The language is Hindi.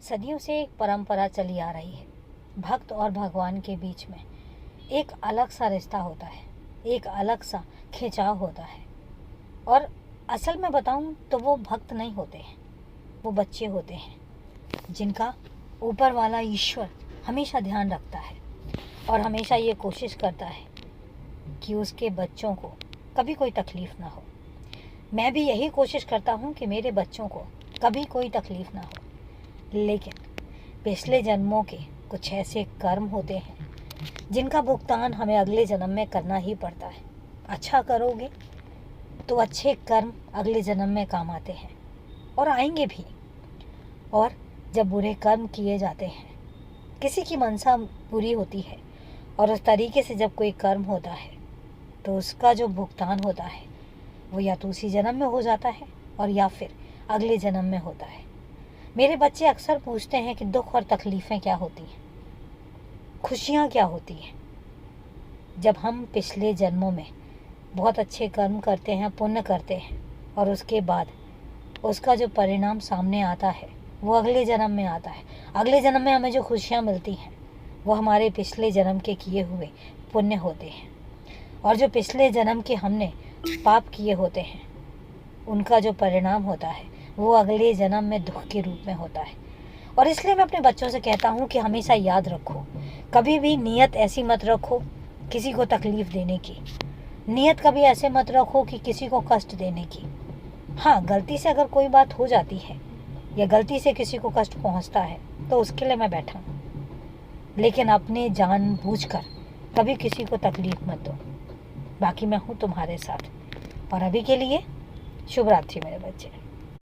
सदियों से एक परंपरा चली आ रही है। भक्त और भगवान के बीच में एक अलग सा रिश्ता होता है, एक अलग सा खिंचाव होता है। और असल में बताऊं तो वो भक्त नहीं होते हैं, वो बच्चे होते हैं जिनका ऊपर वाला ईश्वर हमेशा ध्यान रखता है और हमेशा ये कोशिश करता है कि उसके बच्चों को कभी कोई तकलीफ़ ना हो। मैं भी यही कोशिश करता हूँ कि मेरे बच्चों को कभी कोई तकलीफ़ ना हो, लेकिन पिछले जन्मों के कुछ ऐसे कर्म होते हैं जिनका भुगतान हमें अगले जन्म में करना ही पड़ता है। अच्छा करोगे तो अच्छे कर्म अगले जन्म में काम आते हैं और आएंगे भी। और जब बुरे कर्म किए जाते हैं, किसी की मनसा बुरी होती है और उस तरीके से जब कोई कर्म होता है तो उसका जो भुगतान होता है वो या तो उसी जन्म में हो जाता है और या फिर अगले जन्म में होता है। मेरे बच्चे अक्सर पूछते हैं कि दुख और तकलीफ़ें क्या होती हैं, खुशियाँ क्या होती हैं। जब हम पिछले जन्मों में बहुत अच्छे कर्म करते हैं, पुण्य करते हैं और उसके बाद उसका जो परिणाम सामने आता है वो अगले जन्म में आता है। अगले जन्म में हमें जो खुशियाँ मिलती हैं वो हमारे पिछले जन्म के किए हुए पुण्य होते हैं, और जो पिछले जन्म के हमने पाप किए होते हैं उनका जो परिणाम होता है वो अगले जन्म में दुख के रूप में होता है। और इसलिए मैं अपने बच्चों से कहता हूँ कि हमेशा याद रखो, कभी भी नीयत ऐसी मत रखो किसी को तकलीफ़ देने की। नीयत कभी ऐसे मत रखो कि किसी को कष्ट देने की। हाँ, गलती से अगर कोई बात हो जाती है या गलती से किसी को कष्ट पहुँचता है तो उसके लिए मैं बैठा हूँ, लेकिन अपने जानबूझकर कभी किसी को तकलीफ़ मत दो। बाकी मैं हूँ तुम्हारे साथ। और अभी के लिए शुभ रात्रि मेरे बच्चे।